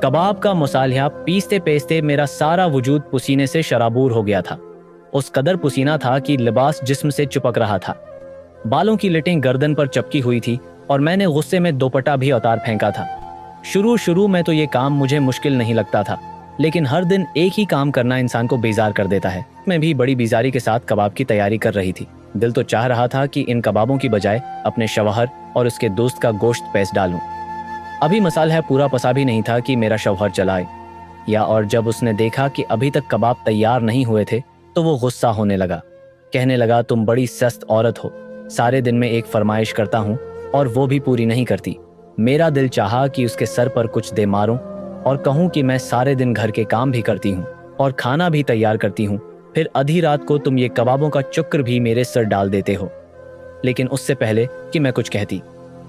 कबाब का मुसालिया पीसते पीसते मेरा सारा वजूद पसीने से शराबूर हो गया था। उस कदर पसीना था कि लिबास जिस्म से चिपक रहा था। बालों की लटें गर्दन पर चपकी हुई थी और मैंने गुस्से में दोपट्टा भी उतार फेंका था। शुरू में तो ये काम मुझे मुश्किल नहीं लगता था, लेकिन हर दिन एक ही काम करना इंसान को बेजार कर देता है। मैं भी बड़ी बेजारी के साथ कबाब की तैयारी कर रही थी। दिल तो चाह रहा था कि इन कबाबों की बजाय अपने शवहर और उसके दोस्त का गोश्त पेश डालूं। अभी मसाला पूरा पसा भी नहीं था कि मेरा शवहर चलाए या, और जब उसने देखा कि अभी तक कबाब तैयार नहीं हुए थे तो वो गुस्सा होने लगा। कहने लगा, तुम बड़ी सस्त औरत हो, सारे दिन में एक फरमाइश करता हूँ और वो भी पूरी नहीं करती। मेरा दिल चाहा कि उसके सर पर कुछ दे मारूं और कहूं कि मैं सारे दिन घर के काम भी करती हूँ और खाना भी तैयार करती हूँ, फिर आधी रात को तुम ये कबाबों का चुक्र भी मेरे सर डाल देते हो। लेकिन उससे पहले कि मैं कुछ कहती,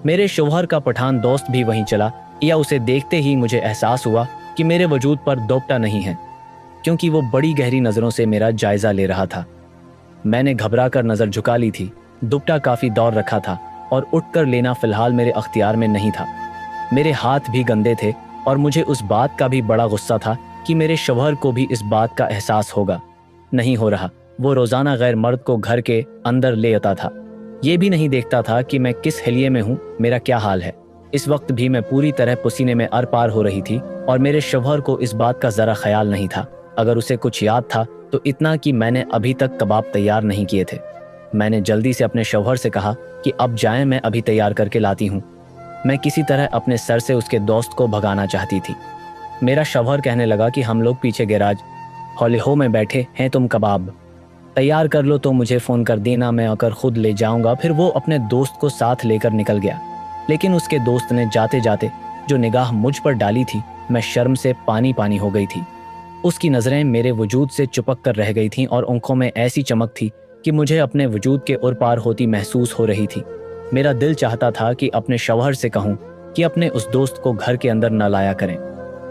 मेरे शौहर का पठान दोस्त भी वहीं चला, या उसे देखते ही मुझे एहसास हुआ कि मेरे वजूद पर दोपटा नहीं है, क्योंकि वो बड़ी गहरी नज़रों से मेरा जायजा ले रहा था। मैंने घबरा कर नज़र झुका ली थी। दुपट्टा काफ़ी दौड़ रखा था और उठकर लेना फिलहाल मेरे अख्तियार में नहीं था। मेरे हाथ भी गंदे थे और मुझे उस बात का भी बड़ा गुस्सा था कि मेरे शौहर को भी इस बात का एहसास होगा। नहीं हो रहा। वो रोज़ाना गैर मर्द को घर के अंदर ले आता था, ये भी नहीं देखता था कि मैं किस हिलिये में हूँ, मेरा क्या हाल है। इस वक्त भी मैं पूरी तरह पसीने में अर पार हो रही थी और मेरे शौहर को इस बात का ज़रा ख्याल नहीं था। अगर उसे कुछ याद था तो इतना कि मैंने अभी तक कबाब तैयार नहीं किए थे। मैंने जल्दी से अपने शौहर से कहा कि अब जाएं, मैं अभी तैयार करके लाती हूँ। मैं किसी तरह अपने सर से उसके दोस्त को भगाना चाहती थी। मेरा शौहर कहने लगा कि हम लोग पीछे गैराज हॉल हो में बैठे हैं, तुम कबाब तैयार कर लो तो मुझे फ़ोन कर देना, मैं आकर खुद ले जाऊंगा। फिर वो अपने दोस्त को साथ लेकर निकल गया, लेकिन उसके दोस्त ने जाते जाते जो निगाह मुझ पर डाली थी, मैं शर्म से पानी पानी हो गई थी। उसकी नज़रें मेरे वजूद से चिपक कर रह गई थीं और आंखों में ऐसी चमक थी कि मुझे अपने वजूद के उर पार होती महसूस हो रही थी। मेरा दिल चाहता था कि अपने शौहर से कहूँ कि अपने उस दोस्त को घर के अंदर न लाया करें,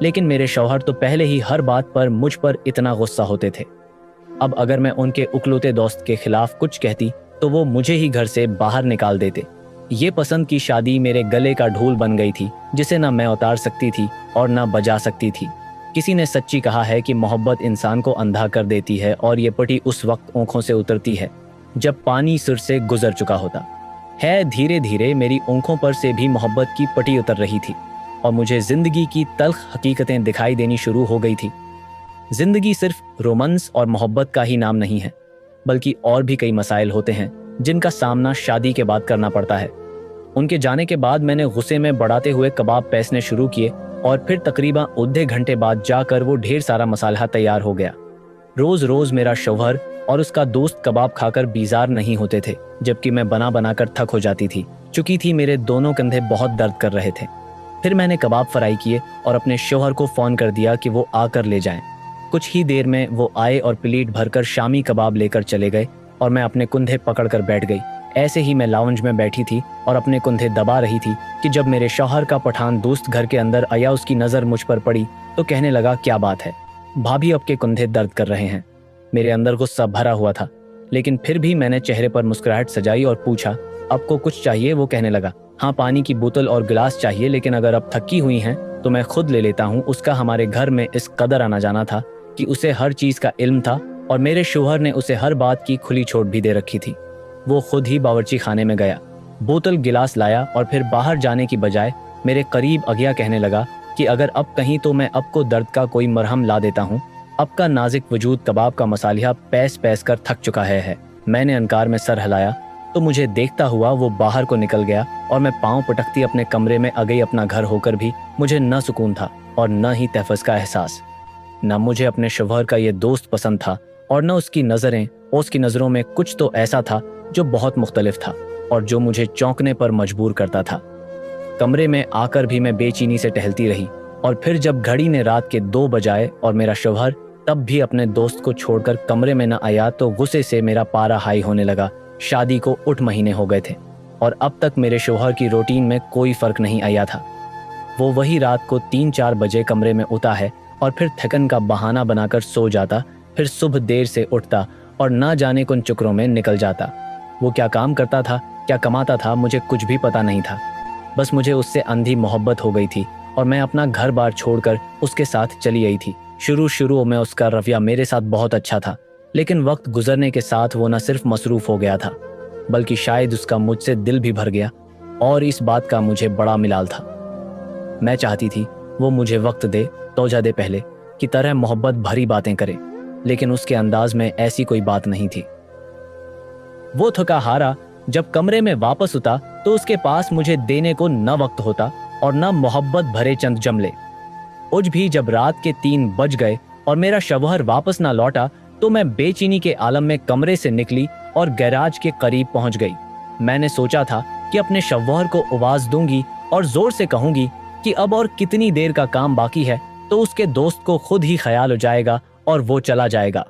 लेकिन मेरे शौहर तो पहले ही हर बात पर मुझ पर इतना गुस्सा होते थे। अब अगर मैं उनके उकलौते दोस्त के खिलाफ कुछ कहती तो वो मुझे ही घर से बाहर निकाल देते। ये पसंद की शादी मेरे गले का ढोल बन गई थी, जिसे ना मैं उतार सकती थी और ना बजा सकती थी। किसी ने सच्ची कहा है कि मोहब्बत इंसान को अंधा कर देती है, और ये पटी उस वक्त आंखों से उतरती है जब पानी सिर से गुजर चुका होता है। धीरे धीरे मेरी आंखों पर से भी मोहब्बत की पटी उतर रही थी और मुझे जिंदगी की तल्ख हकीकतें दिखाई देनी शुरू हो गई थी। जिंदगी सिर्फ रोमांस और मोहब्बत का ही नाम नहीं है, बल्कि और भी कई मसाइल होते हैं जिनका सामना शादी के बाद करना पड़ता है। उनके जाने के बाद मैंने गुस्से में बढ़ाते हुए कबाब पैसने शुरू किए और फिर तकरीबन आधे घंटे बाद जाकर वो ढेर सारा मसाला तैयार हो गया। रोज रोज मेरा शौहर और उसका दोस्त कबाब खाकर बीजार नहीं होते थे, जबकि मैं बना बना कर थक हो जाती थी। चुकी थी मेरे दोनों कंधे बहुत दर्द कर रहे थे। फिर मैंने कबाब फ्राई किए और अपने शौहर को फ़ोन कर दिया कि वो आकर ले जाएं। कुछ ही देर में वो आए और प्लेट भरकर शामी कबाब लेकर चले गए और मैं अपने कुंधे पकड़कर बैठ गई। ऐसे ही मैं लाउंज में बैठी थी और अपने कुंधे दबा रही थी कि जब मेरे शौहर का पठान दोस्त घर के अंदर आया, उसकी नज़र मुझ पर पड़ी तो कहने लगा, क्या बात है भाभी, अब के कुंधे दर्द कर रहे हैं। मेरे अंदर गुस्सा भरा हुआ था, लेकिन फिर भी मैंने चेहरे पर मुस्कुराहट सजाई और पूछा, आपको कुछ चाहिए? वो कहने लगा, हाँ पानी की बोतल और गिलास चाहिए, लेकिन अगर अब थकी हुई हैं तो मैं खुद ले लेता हूँ। उसका हमारे घर में इस कदर आना जाना था कि उसे हर चीज़ का इल्म था और मेरे शौहर ने उसे हर बात की खुली छूट भी दे रखी थी। वो खुद ही बावर्ची खाने में गया, बोतल गिलास लाया और फिर बाहर जाने की बजाय मेरे करीब आ गया। कहने लगा कि अगर अब कहीं तो मैं अब को दर्द का कोई मरहम ला देता हूँ। अब का नाजिक वजूद कबाब का मसालिया पैस पैस कर थक चुका है। मैंने अनकार में सर हिलाया तो मुझे देखता हुआ वो बाहर को निकल गया और मैं पाँव पटकती अपने कमरे में आ गई। अपना घर होकर भी मुझे न सुकून था और न ही तहफ़्फ़ुज़ का एहसास। न मुझे अपने शौहर का ये दोस्त पसंद था और न उसकी नज़रें। उसकी नज़रों में कुछ तो ऐसा था जो बहुत मुख्तलिफ था और जो मुझे चौंकने पर मजबूर करता था। कमरे में आकर भी मैं बेचैनी से टहलती रही और फिर जब घड़ी ने रात के 2 बजाए और मेरा शौहर तब भी अपने दोस्त को छोड़कर कमरे में न आया तो गुस्से से मेरा पारा हाई होने लगा। शादी को 8 महीने हो गए थे और अब तक मेरे शौहर की रूटीन में कोई फ़र्क नहीं आया था। वो वही रात को 3-4 बजे कमरे में उठा है और फिर थकन का बहाना बनाकर सो जाता, फिर सुबह देर से उठता और ना जाने कौन चक्करों में निकल जाता। वो क्या काम करता था, क्या कमाता था, मुझे कुछ भी पता नहीं था। बस मुझे उससे अंधी मोहब्बत हो गई थी और मैं अपना घर बार छोड़कर उसके साथ चली आई थी। शुरू में उसका रवैया मेरे साथ बहुत अच्छा था, लेकिन वक्त गुजरने के साथ वो न सिर्फ मसरूफ हो गया था, बल्कि शायद उसका मुझसे दिल भी भर गया, और इस बात का मुझे बड़ा मिलाल था। मैं चाहती थी वो मुझे वक्त दे, तोजा दे, पहले की तरह मोहब्बत भरी बातें करे, लेकिन उसके अंदाज में ऐसी कोई बात नहीं थी। वो थका हारा जब कमरे में वापस उता तो उसके पास मुझे देने को न वक्त होता और न मोहब्बत भरे चंद जमले। उज भी जब रात के 3 बज गए और मेरा शवहर वापस ना लौटा तो मैं बेचैनी के आलम में कमरे से निकली और गैराज के करीब पहुंच गई। मैंने सोचा था कि अपने शवहर को आवाज दूंगी और जोर से कहूंगी कि अब और कितनी देर का काम बाकी है, तो उसके दोस्त को खुद ही ख्याल हो जाएगा और वो चला जाएगा।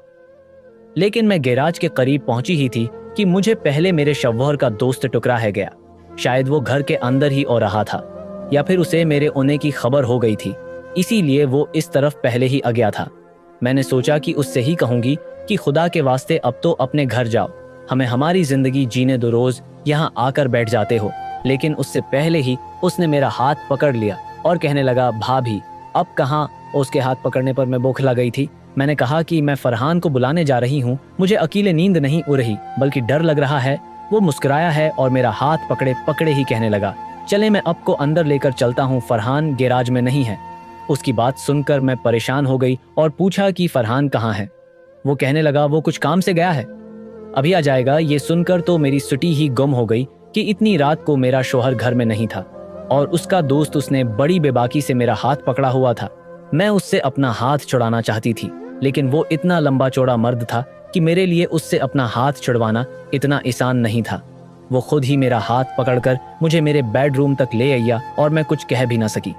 लेकिन मैं गैराज के करीब पहुंची ही थी कि मुझे पहले मेरे शवहर का दोस्त टुकरा है गया। शायद वो घर के अंदर ही हो रहा था, या फिर उसे मेरे होने की खबर हो गई थी, इसीलिए वो इस तरफ पहले ही आ गया था। मैंने सोचा कि उससे ही कहूंगी कि खुदा के वास्ते अब तो अपने घर जाओ, हमें हमारी जिंदगी जीने दो, रोज यहाँ आकर बैठ जाते हो। लेकिन उससे पहले ही उसने मेरा हाथ पकड़ लिया और कहने लगा, भाभी अब कहाँ? उसके हाथ पकड़ने पर मैं बौखला गई थी। मैंने कहा कि मैं फरहान को बुलाने जा रही हूँ, मुझे अकेले नींद नहीं उड़ रही बल्कि डर लग रहा है। वो मुस्कुराया है और मेरा हाथ पकड़े पकड़े ही कहने लगा, चले मैं अब को अंदर लेकर चलता हूँ, फरहान गैराज में नहीं है। उसकी बात सुनकर मैं परेशान हो गई और पूछा कि फरहान कहाँ है। वो कहने लगा, वो कुछ काम से गया है, अभी आ जाएगा। ये सुनकर तो मेरी सुटी ही गुम हो गई कि इतनी रात को मेरा शोहर घर में नहीं था और उसका दोस्त उसने बड़ी बेबाकी से मेरा हाथ पकड़ा हुआ था। मैं उससे अपना हाथ छुड़ाना चाहती थी, लेकिन वो इतना लंबा चौड़ा मर्द था कि मेरे लिए उससे अपना हाथ छुड़वाना इतना आसान नहीं था। वो खुद ही मेरा हाथ पकड़कर मुझे मेरे बेडरूम तक ले आया और मैं कुछ कह भी ना सकी।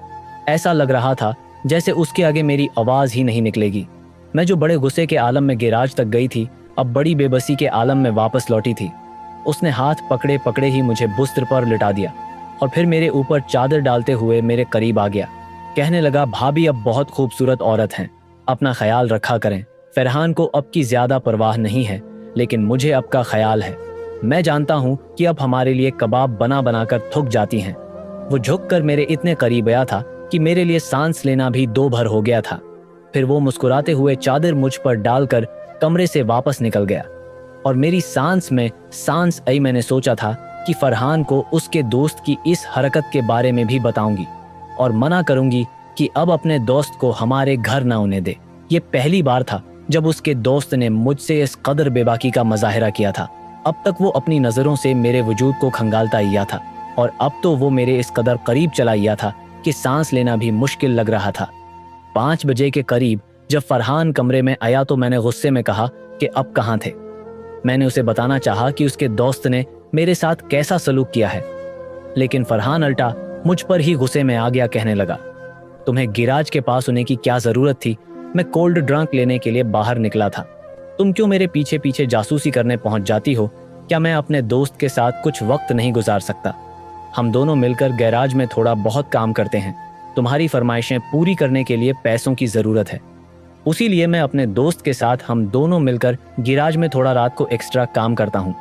ऐसा लग रहा था जैसे उसके आगे मेरी आवाज ही नहीं निकलेगी। मैं जो बड़े गुस्से के आलम में गैराज तक गई थी, अब बड़ी बेबसी के आलम में वापस लौटी थी। उसने हाथ पकड़े पकड़े ही मुझे बिस्तर पर लिटा दिया और फिर मेरे ऊपर चादर डालते हुए मेरे करीब आ गया। कहने लगा, भाभी अब बहुत खूबसूरत औरत हैं, अपना ख्याल रखा करें। फरहान को अब की ज्यादा परवाह नहीं है, लेकिन मुझे अब का ख्याल है। मैं जानता हूँ कि अब हमारे लिए कबाब बना बना कर थक जाती हैं। वो झुक कर मेरे इतने करीब आया था कि मेरे लिए सांस लेना भी 2 भर हो गया था। फिर वो मुस्कुराते हुए चादर मुझ पर डालकर कमरे से वापस निकल गया और मेरी सांस में सांस आई। मैंने सोचा था कि फरहान को उसके दोस्त की इस हरकत के बारे में भी बताऊंगी और मना करूंगी कि अब अपने दोस्त को हमारे घर ना आने दे। ये पहली बार था जब उसके दोस्त ने मुझसे इस कदर बेबाकी का मुजाहरा किया था। अब तक वो अपनी नजरों से मेरे वजूद को खंगालता आया था और अब तो वो मेरे इस कदर करीब चला आया था कि सांस लेना भी मुश्किल लग रहा था। 5 बजे के करीब जब फरहान कमरे में आया तो मैंने गुस्से में कहा कि अब कहाँ थे। मैंने उसे बताना चाहा कि उसके दोस्त ने मेरे साथ कैसा सलूक किया है, लेकिन फरहान अल्टा मुझ पर ही गुस्से में आ गया। कहने लगा, तुम्हें गिराज के पास होने की क्या जरूरत थी? मैं कोल्ड ड्रिंक लेने के लिए बाहर निकला था, तुम क्यों मेरे पीछे पीछे जासूसी करने पहुंच जाती हो? क्या मैं अपने दोस्त के साथ कुछ वक्त नहीं गुजार सकता? हम दोनों मिलकर गैराज में थोड़ा बहुत काम करते हैं, तुम्हारी फरमाइशें पूरी करने के लिए पैसों की जरूरत है, उसी लिए मैं अपने दोस्त के साथ हम दोनों मिलकर गैराज में थोड़ा रात को एक्स्ट्रा काम करता हूँ।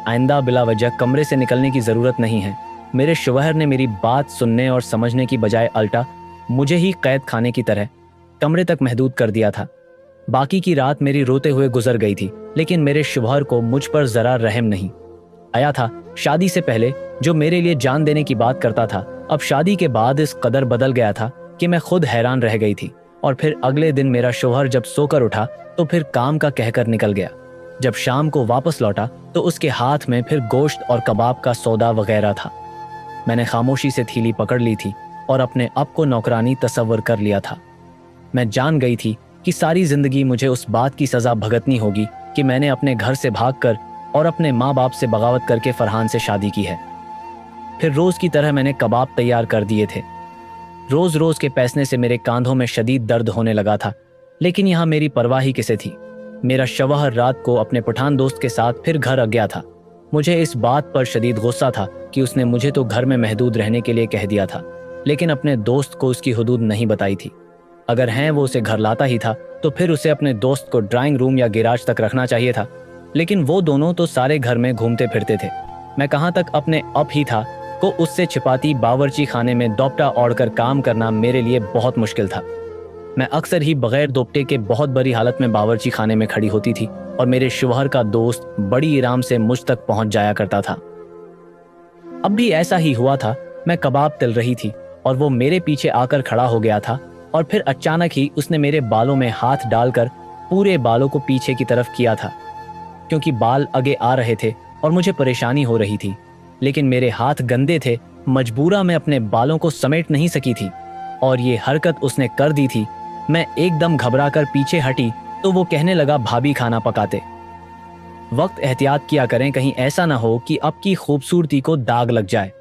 आइंदा बिला वजह कमरे से निकलने की जरूरत नहीं है। मेरे शौहर ने मेरी बात सुनने और समझने की बजाय अल्टा मुझे ही कैद खाने की तरह कमरे तक महदूद कर दिया था। बाकी की रात मेरी रोते हुए गुजर गई थी, लेकिन मेरे शौहर को मुझ पर जरा रहम नहीं आया था। शादी से पहले जो मेरे लिए जान देने की बात करता था, अब शादी के बाद इस कदर बदल गया था कि मैं खुद हैरान रह गई थी। और फिर अगले दिन मेरा शौहर जब सोकर उठा तो फिर काम का कहकर निकल गया। जब शाम को वापस लौटा तो उसके हाथ में फिर गोश्त और कबाब का सौदा वगैरह था। मैंने खामोशी से थैली पकड़ ली थी और अपने आप को नौकरानी तसव्वुर कर लिया था। मैं जान गई थी कि सारी जिंदगी मुझे उस बात की सजा भुगतनी होगी कि मैंने अपने घर से भागकर और अपने माँ बाप से बगावत करके फरहान से शादी की है। फिर रोज की तरह मैंने कबाब तैयार कर दिए थे। रोज रोज के पैसने से मेरे कांधों में शदीद दर्द होने लगा था, लेकिन यहाँ मेरी परवाह ही किसे थी। मेरा शौहर रात को अपने पठान दोस्त के साथ फिर घर आ गया था। मुझे इस बात पर शदीद गुस्सा था कि उसने मुझे तो घर में महदूद रहने के लिए कह दिया था, लेकिन अपने दोस्त को उसकी हुदूद नहीं बताई थी। अगर हैं वो उसे घर लाता ही था तो फिर उसे अपने दोस्त को ड्राइंग रूम या गैराज तक रखना चाहिए था, लेकिन वो दोनों तो सारे घर में घूमते फिरते थे। मैं कहाँ तक अपने अप ही था को उससे छिपाती बावर्ची खाने में दोपटा ओढ़कर काम करना मेरे लिए बहुत मुश्किल था। मैं अक्सर ही बगैर दोपटे के बहुत बुरी हालत में बावर्ची खाने में खड़ी होती थी और मेरे शौहर का दोस्त बड़ी आराम से मुझ तक पहुंच जाया करता था। अब भी ऐसा ही हुआ था। मैं कबाब तल रही थी और वो मेरे पीछे आकर खड़ा हो गया था और फिर अचानक ही उसने मेरे बालों में हाथ डालकर पूरे बालों को पीछे की तरफ किया था। क्योंकि बाल आगे आ रहे थे और मुझे परेशानी हो रही थी, लेकिन मेरे हाथ गंदे थे, मजबूरा मैं अपने बालों को समेट नहीं सकी थी और ये हरकत उसने कर दी थी। मैं एकदम घबराकर पीछे हटी तो वो कहने लगा, भाभी खाना पकाते वक्त एहतियात किया करें, कहीं ऐसा ना हो कि आपकी खूबसूरती को दाग लग जाए।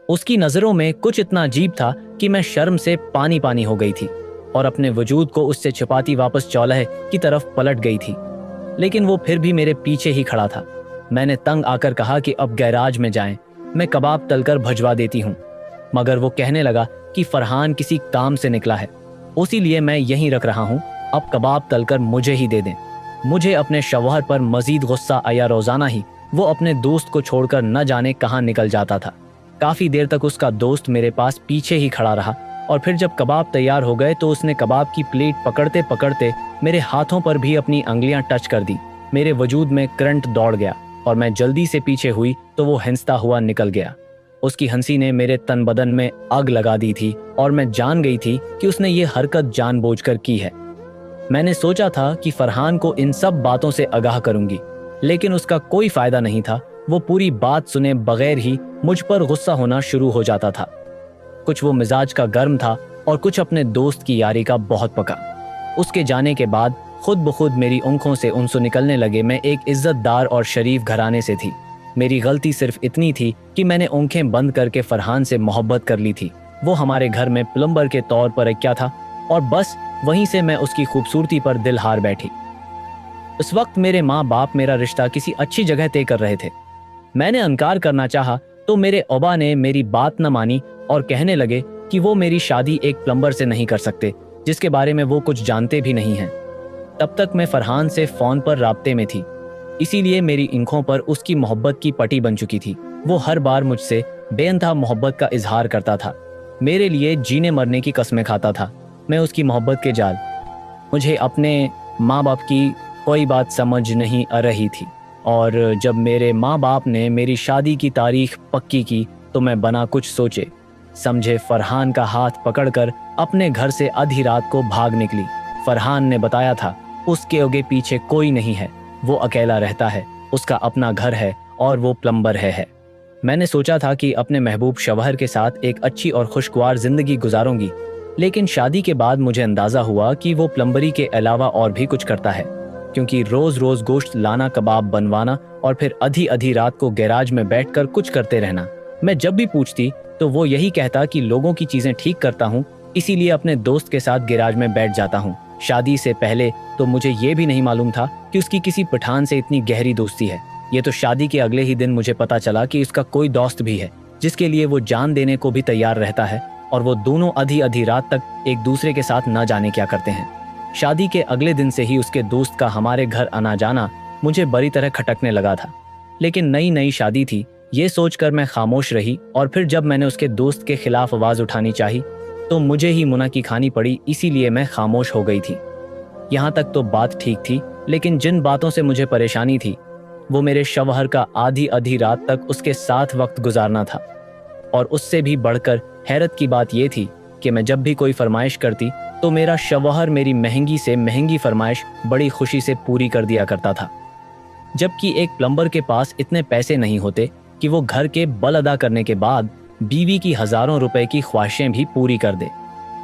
उसकी नज़रों में कुछ इतना अजीब था कि मैं शर्म से पानी पानी हो गई थी और अपने वजूद को उससे छिपाती वापस चौलह की तरफ पलट गई थी, लेकिन वो फिर भी मेरे पीछे ही खड़ा था। मैंने तंग आकर कहा कि अब गैराज में जाएं, मैं कबाब तलकर भजवा देती हूँ, मगर वो कहने लगा कि फरहान किसी काम से निकला है, उसी लिए मैं यहीं रख रहा हूँ, अब कबाब तलकर मुझे ही दे दें। मुझे अपने शौहर पर मजीद गुस्सा आया। रोजाना ही वो अपने दोस्त को छोड़कर न जाने कहाँ निकल जाता था। काफ़ी देर तक उसका दोस्त मेरे पास पीछे ही खड़ा रहा और फिर जब कबाब तैयार हो गए तो उसने कबाब की प्लेट पकड़ते पकड़ते मेरे हाथों पर भी अपनी अंगुलियां टच कर दी। मेरे वजूद में करंट दौड़ गया और मैं जल्दी से पीछे हुई तो वो हंसता हुआ निकल गया। उसकी हंसी ने मेरे तन बदन में आग लगा दी थी और मैं जान गई थी कि उसने ये हरकत जानबूझकर की है। मैंने सोचा था कि फरहान को इन सब बातों से आगाह करूंगी, लेकिन उसका कोई फायदा नहीं था। वो पूरी बात सुने बगैर ही मुझ पर गुस्सा होना शुरू हो जाता था। कुछ वो मिजाज का गर्म था और कुछ अपने दोस्त की यारी का बहुत पका। उसके जाने के बाद खुद ब खुद मेरी आंखों से आंसू निकलने लगे। मैं एक इज्जतदार और शरीफ घराने से थी। मेरी गलती सिर्फ इतनी थी कि मैंने आंखें बंद करके फरहान से मोहब्बत कर ली थी। वो हमारे घर में प्लम्बर के तौर पर क्या था और बस वहीं से मैं उसकी खूबसूरती पर दिल हार बैठी। उस वक्त मेरे माँ बाप मेरा रिश्ता किसी अच्छी जगह तय कर रहे थे। मैंने इनकार करना चाहा तो मेरे ओबा ने मेरी बात न मानी और कहने लगे कि वो मेरी शादी एक प्लम्बर से नहीं कर सकते जिसके बारे में वो कुछ जानते भी नहीं हैं। तब तक मैं फरहान से फोन पर राब्ते में थी, इसीलिए मेरी आंखों पर उसकी मोहब्बत की पट्टी बन चुकी थी। वो हर बार मुझसे बेइंतहा मोहब्बत का इजहार करता था, मेरे लिए जीने मरने की कस्में खाता था। मैं उसकी मोहब्बत के जाल, मुझे अपने माँ बाप की कोई बात समझ नहीं आ रही थी और जब मेरे माँ बाप ने मेरी शादी की तारीख पक्की की तो मैं बना कुछ सोचे समझे फरहान का हाथ पकड़कर अपने घर से आधी रात को भाग निकली। फरहान ने बताया था उसके आगे पीछे कोई नहीं है, वो अकेला रहता है, उसका अपना घर है और वो प्लम्बर है। मैंने सोचा था कि अपने महबूब शौहर के साथ एक अच्छी और खुशगवार जिंदगी गुजारूंगी, लेकिन शादी के बाद मुझे अंदाजा हुआ कि वो प्लम्बरी के अलावा और भी कुछ करता है, क्योंकि रोज रोज गोश्त लाना, कबाब बनवाना और फिर आधी आधी रात को गैराज में बैठकर कुछ करते रहना। मैं जब भी पूछती तो वो यही कहता कि लोगों की चीजें ठीक करता हूँ, इसीलिए अपने दोस्त के साथ गैराज में बैठ जाता हूँ। शादी से पहले तो मुझे ये भी नहीं मालूम था कि उसकी किसी पठान से इतनी गहरी दोस्ती है। ये तो शादी के अगले ही दिन मुझे पता चला कि उसका कोई दोस्त भी है जिसके लिए वो जान देने को भी तैयार रहता है और वो दोनों आधी आधी रात तक एक दूसरे के साथ न जाने क्या करते हैं। शादी के अगले दिन से ही उसके दोस्त का हमारे घर आना जाना मुझे बड़ी तरह खटकने लगा था, लेकिन नई नई शादी थी ये सोचकर मैं खामोश रही और फिर जब मैंने उसके दोस्त के खिलाफ आवाज उठानी चाही तो मुझे ही मुनाकी खानी पड़ी, इसीलिए मैं खामोश हो गई थी। यहाँ तक तो बात ठीक थी, लेकिन जिन बातों से मुझे परेशानी थी वो मेरे शौहर का आधी आधी रात तक उसके साथ वक्त गुजारना था। और उससे भी बढ़कर हैरत की बात ये थी कि मैं जब भी कोई फरमाइश करती तो मेरा शौहर मेरी महंगी से महंगी फरमाइश बड़ी खुशी से पूरी कर दिया करता था, जबकि एक प्लम्बर के पास इतने पैसे नहीं होते कि वो घर के बल अदा करने के बाद बीवी की हजारों रुपए की ख्वाहिशें भी पूरी कर दे।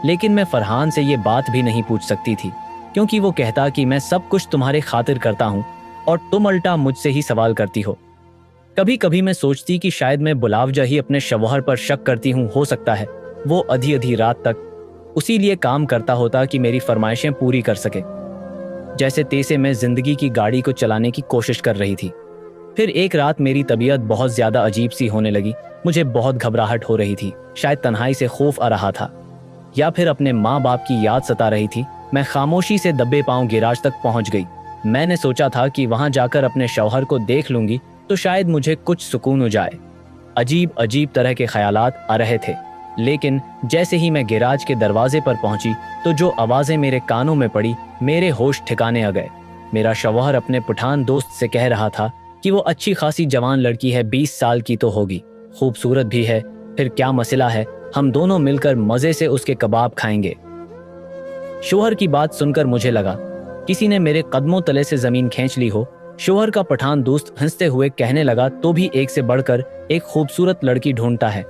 लेकिन मैं फरहान से ये बात भी नहीं पूछ सकती थी, क्योंकि वो कहता कि मैं सब कुछ तुम्हारे खातिर करता हूँ और तुम उल्टा मुझसे ही सवाल करती हो। कभी कभी मैं सोचती कि शायद मैं बुलावजा ही अपने शौहर पर शक करती हूँ, हो सकता है वो आधी आधी रात तक उसी लिए काम करता होता कि मेरी फरमाइशें पूरी कर सके। जैसे तैसे मैं जिंदगी की गाड़ी को चलाने की कोशिश कर रही थी। फिर एक रात मेरी तबीयत बहुत ज्यादा अजीब सी होने लगी। मुझे बहुत घबराहट हो रही थी, शायद तन्हाई से खौफ आ रहा था या फिर अपने माँ बाप की याद सता रही थी। मैं खामोशी से दबे पांव गैराज तक पहुंच गई। मैंने सोचा था कि वहां जाकर अपने शौहर को देख लूंगी तो शायद मुझे कुछ सुकून हो जाए, अजीब अजीब तरह के ख्यालात आ रहे थे। लेकिन जैसे ही मैं गैराज के दरवाजे पर पहुंची तो जो आवाज़ें मेरे कानों में पड़ी, मेरे होश ठिकाने आ गए। मेरा शौहर अपने पठान दोस्त से कह रहा था कि वो अच्छी खासी जवान लड़की है, 20 साल की तो होगी, खूबसूरत भी है, फिर क्या मसला है, हम दोनों मिलकर मज़े से उसके कबाब खाएंगे। शौहर की बात सुनकर मुझे लगा किसी ने मेरे कदमों तले से ज़मीन खींच ली हो। शौहर का पठान दोस्त हंसते हुए कहने लगा, तो भी एक से बढ़कर एक खूबसूरत लड़की ढूंढता है,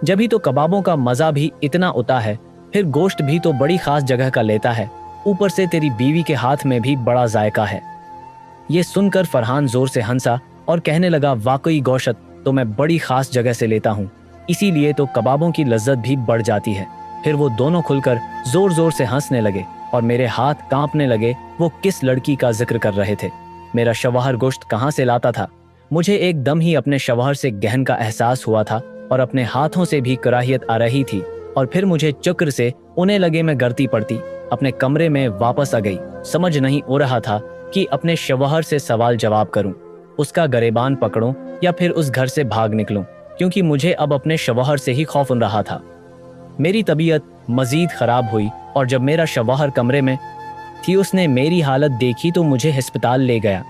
जभी तो कबाबों का मज़ा भी इतना उता है, फिर गोश्त भी तो बड़ी खास जगह का लेता है, ऊपर से तेरी बीवी के हाथ में भी बड़ा जायका है। ये सुनकर फरहान जोर से हंसा और कहने लगा, वाकई गोश्त तो मैं बड़ी खास जगह से लेता हूँ, इसीलिए तो कबाबों की लज्जत भी बढ़ जाती है। फिर वो दोनों खुलकर जोर जोर से हंसने लगे और मेरे हाथ कांपने लगे। वो किस लड़की का जिक्र कर रहे थे? मेरा शौहर गोश्त कहाँ से लाता था? मुझे एकदम ही अपने शौहर से गहन का एहसास हुआ था और अपने हाथों से भी कराहियत आ रही थी। और फिर मुझे चक्र से उन्हें लगे मैं गिरती पड़ती अपने कमरे में वापस आ गई। समझ नहीं हो रहा था कि अपने शौहर से सवाल जवाब करूं, उसका गरेबान पकड़ूं या फिर उस घर से भाग निकलूं, क्योंकि मुझे अब अपने शौहर से ही खौफ उन रहा था। मेरी तबीयत मजीद खराब हुई और जब मेरा शौहर कमरे में थी, उसने मेरी हालत देखी तो मुझे अस्पताल ले गया।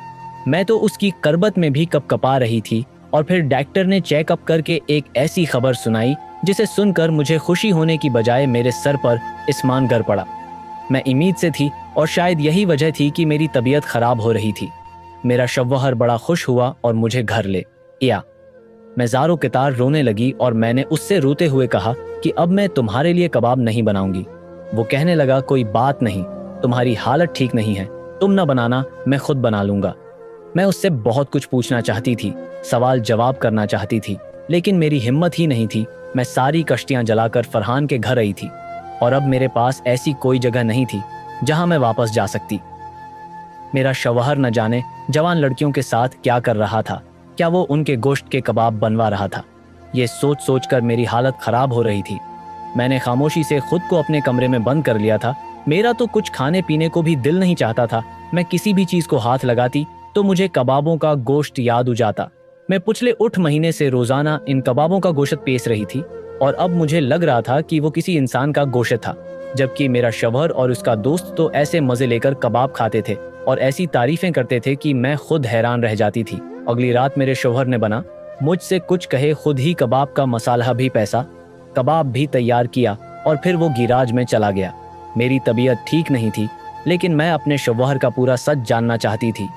मैं तो उसकी करबत में भी कपकपा रही थी और फिर डॉक्टर ने चेकअप करके एक ऐसी खबर सुनाई जिसे सुनकर मुझे खुशी होने की बजाय मेरे सर पर आसमान गिर पड़ा। मैं उम्मीद से थी और शायद यही वजह थी कि मेरी तबीयत खराब हो रही थी। मेरा शौहर बड़ा खुश हुआ और मुझे घर ले आया। मैं ज़ारो कितार रोने लगी और मैंने उससे रोते हुए कहा कि अब मैं तुम्हारे लिए कबाब नहीं बनाऊंगी। वो कहने लगा, कोई बात नहीं, तुम्हारी हालत ठीक नहीं है, तुम ना बनाना, मैं खुद बना लूंगा। मैं उससे बहुत कुछ पूछना चाहती थी, सवाल जवाब करना चाहती थी, लेकिन मेरी हिम्मत ही नहीं थी। मैं सारी कश्तियां जलाकर फरहान के घर आई थी और अब मेरे पास ऐसी कोई जगह नहीं थी जहां मैं वापस जा सकती। मेरा शौहर न जाने जवान लड़कियों के साथ क्या कर रहा था, क्या वो उनके गोश्त के कबाब बनवा रहा था? ये सोच सोच कर मेरी हालत खराब हो रही थी। मैंने खामोशी से खुद को अपने कमरे में बंद कर लिया था। मेरा तो कुछ खाने पीने को भी दिल नहीं चाहता था। मैं किसी भी चीज़ को हाथ लगाती तो मुझे कबाबों का गोश्त याद हो जाता। मैं पिछले 8 महीने से रोज़ाना इन कबाबों का गोश्त पेश रही थी और अब मुझे लग रहा था कि वो किसी इंसान का गोश्त था, जबकि मेरा शौहर और उसका दोस्त तो ऐसे मज़े लेकर कबाब खाते थे और ऐसी तारीफ़ें करते थे कि मैं खुद हैरान रह जाती थी। अगली रात मेरे शौहर ने बना मुझसे कुछ कहे खुद ही कबाब का मसाला भी पैसा, कबाब भी तैयार किया और फिर वो गैराज में चला गया। मेरी तबीयत ठीक नहीं थी, लेकिन मैं अपने शौहर का पूरा सच जानना चाहती थी,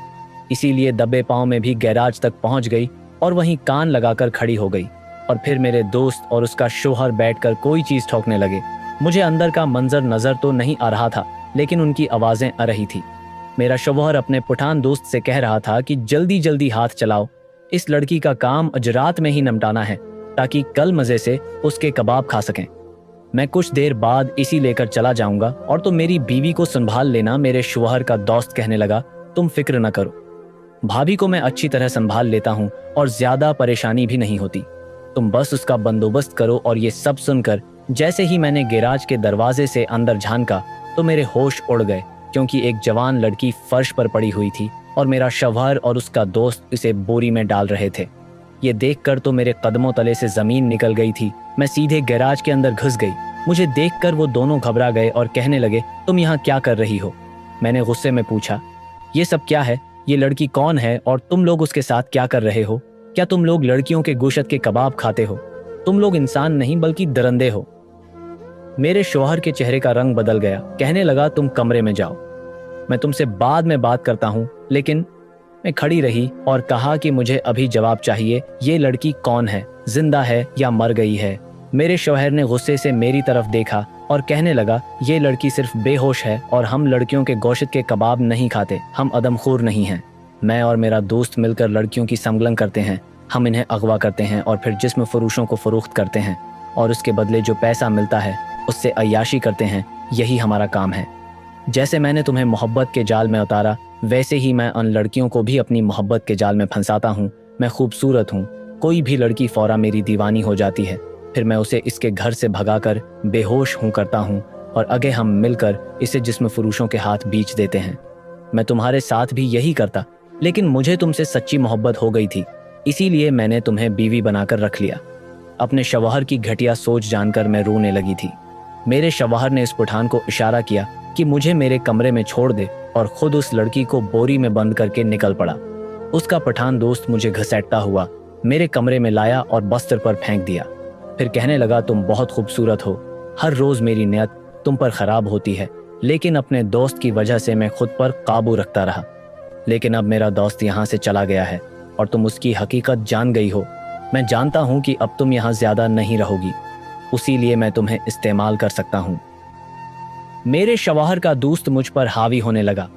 इसीलिए दबे पाँव में भी गैराज तक पहुंच गई और वहीं कान लगाकर खड़ी हो गई। और फिर मेरे दोस्त और उसका शौहर बैठकर कोई चीज़ ठोकने लगे। मुझे अंदर का मंजर नज़र तो नहीं आ रहा था, लेकिन उनकी आवाज़ें आ रही थी। मेरा शौहर अपने पठान दोस्त से कह रहा था कि जल्दी जल्दी हाथ चलाओ, इस लड़की का काम आज रात में ही निपटाना है ताकि कल मज़े से उसके कबाब खा सकें। मैं कुछ देर बाद इसी लेकर चला जाऊंगा और तो मेरी बीवी को संभाल लेना। मेरे शौहर का दोस्त कहने लगा, तुम फिक्र न करो, भाभी को मैं अच्छी तरह संभाल लेता हूँ और ज्यादा परेशानी भी नहीं होती, तुम बस उसका बंदोबस्त करो। और ये सब सुनकर जैसे ही मैंने गैराज के दरवाजे से अंदर झांका तो मेरे होश उड़ गए, क्योंकि एक जवान लड़की फर्श पर पड़ी हुई थी और मेरा शौहर और उसका दोस्त इसे बोरी में डाल रहे थे। ये देखकर तो मेरे कदमों तले से जमीन निकल गई थी। मैं सीधे गैराज के अंदर घुस गई। मुझे देखकर वो दोनों घबरा गए और कहने लगे, तुम यहाँ क्या कर रही हो? मैंने गुस्से में पूछा, ये सब क्या है? ये लड़की कौन है और तुम लोग उसके साथ क्या कर रहे हो? क्या तुम लोग लड़कियों के गोश्त के कबाब खाते हो? तुम लोग इंसान नहीं बल्कि दरिंदे हो। मेरे शौहर के चेहरे का रंग बदल गया। कहने लगा, तुम कमरे में जाओ, मैं तुमसे बाद में बात करता हूँ। लेकिन मैं खड़ी रही और कहा कि मुझे अभी जवाब चाहिए। ये लड़की कौन है, जिंदा है या मर गई है? मेरे शौहर ने गुस्से से मेरी तरफ देखा और कहने लगा, ये लड़की सिर्फ बेहोश है और हम लड़कियों के गोश्त के कबाब नहीं खाते, हम अदमखोर नहीं हैं। मैं और मेरा दोस्त मिलकर लड़कियों की स्मगलिंग करते हैं, हम इन्हें अगवा करते हैं और फिर जिस्म फरोशों को फरोख्त करते हैं और उसके बदले जो पैसा मिलता है उससे अय्याशी करते हैं। यही हमारा काम है। जैसे मैंने तुम्हें मोहब्बत के जाल में उतारा, वैसे ही मैं उन लड़कियों को भी अपनी मोहब्बत के जाल में फंसाता हूँ। मैं खूबसूरत हूँ, कोई भी लड़की फौरा मेरी दीवानी हो जाती है, फिर मैं उसे इसके घर से भगाकर बेहोश हूँ करता हूँ और आगे हम मिलकर इसे जिस्म फरोशों के हाथ बेच देते हैं। मैं तुम्हारे साथ भी यही करता, लेकिन मुझे तुमसे सच्ची मोहब्बत हो गई थी। इसीलिए मैंने तुम्हें बीवी बनाकर रख लिया। अपने शवहर की घटिया सोच जानकर मैं रोने लगी थी। मेरे शवहर ने इस पठान को इशारा किया कि मुझे मेरे कमरे में छोड़ दे और खुद उस लड़की को बोरी में बंद करके निकल पड़ा। उसका पठान दोस्त मुझे घसीटता हुआ मेरे कमरे में लाया और बस्तर पर फेंक दिया। फिर कहने लगा, तुम बहुत खूबसूरत हो, हर रोज मेरी नियत तुम पर खराब होती है, लेकिन अपने दोस्त की वजह से मैं खुद पर काबू रखता रहा। लेकिन अब मेरा दोस्त यहाँ से चला गया है और तुम उसकी हकीकत जान गई हो। मैं जानता हूँ कि अब तुम यहाँ ज्यादा नहीं रहोगी, उसीलिए मैं तुम्हें इस्तेमाल कर सकता हूँ। मेरे शवहर का दोस्त मुझ पर हावी होने लगा।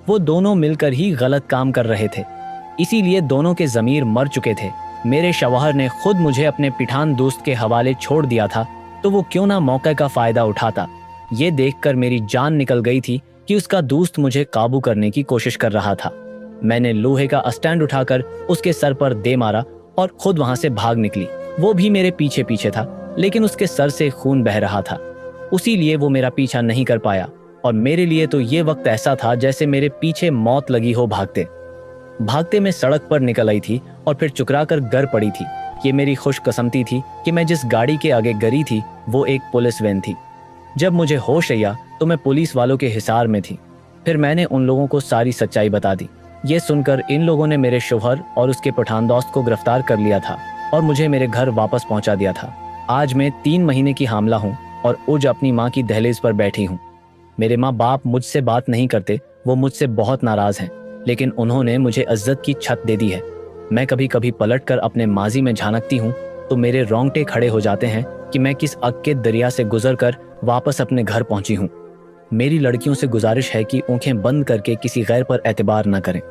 वो दोनों मिलकर ही गलत काम कर रहे थे, इसीलिए दोनों के ज़मीर मर चुके थे। मेरे शवहर ने खुद मुझे अपने पिठान दोस्त के हवाले छोड़ दिया था, तो वो क्यों ना मौके का फ़ायदा उठाता। ये देखकर मेरी जान निकल गई थी कि उसका दोस्त मुझे काबू करने की कोशिश कर रहा था। मैंने लोहे का स्टैंड उठाकर उसके सर पर दे मारा और खुद वहां से भाग निकली। वो भी मेरे पीछे पीछे था, लेकिन उसके सर से खून बह रहा था, उसीलिए वो मेरा पीछा नहीं कर पाया। और मेरे लिए तो ये वक्त ऐसा था जैसे मेरे पीछे मौत लगी हो। भागते भागते मैं सड़क पर निकल आई थी और फिर चुकराकर गिर पड़ी थी। ये मेरी खुशकिस्मती थी कि मैं जिस गाड़ी के आगे गिरी थी वो एक पुलिस वैन थी। जब मुझे होश आया तो मैं पुलिस वालों के हिसार में थी। फिर मैंने उन लोगों को सारी सच्चाई बता दी। ये सुनकर इन लोगों ने मेरे शौहर और उसके पठान दोस्त को गिरफ्तार कर लिया था और मुझे मेरे घर वापस पहुंचा दिया था। आज मैं 3 महीने की हामला हूँ और उज अपनी माँ की दहलीज पर बैठी हूँ। मेरे माँ बाप मुझसे बात नहीं करते, वो मुझसे बहुत नाराज हैं, लेकिन उन्होंने मुझे इज्जत की छत दे दी है। मैं कभी कभी पलटकर अपने माजी में झांकती हूँ तो मेरे रोंगटे खड़े हो जाते हैं कि मैं किस अग के दरिया से गुजरकर वापस अपने घर पहुंची हूँ। मेरी लड़कियों से गुजारिश है कि आंखें बंद करके किसी गैर पर एतबार न करें।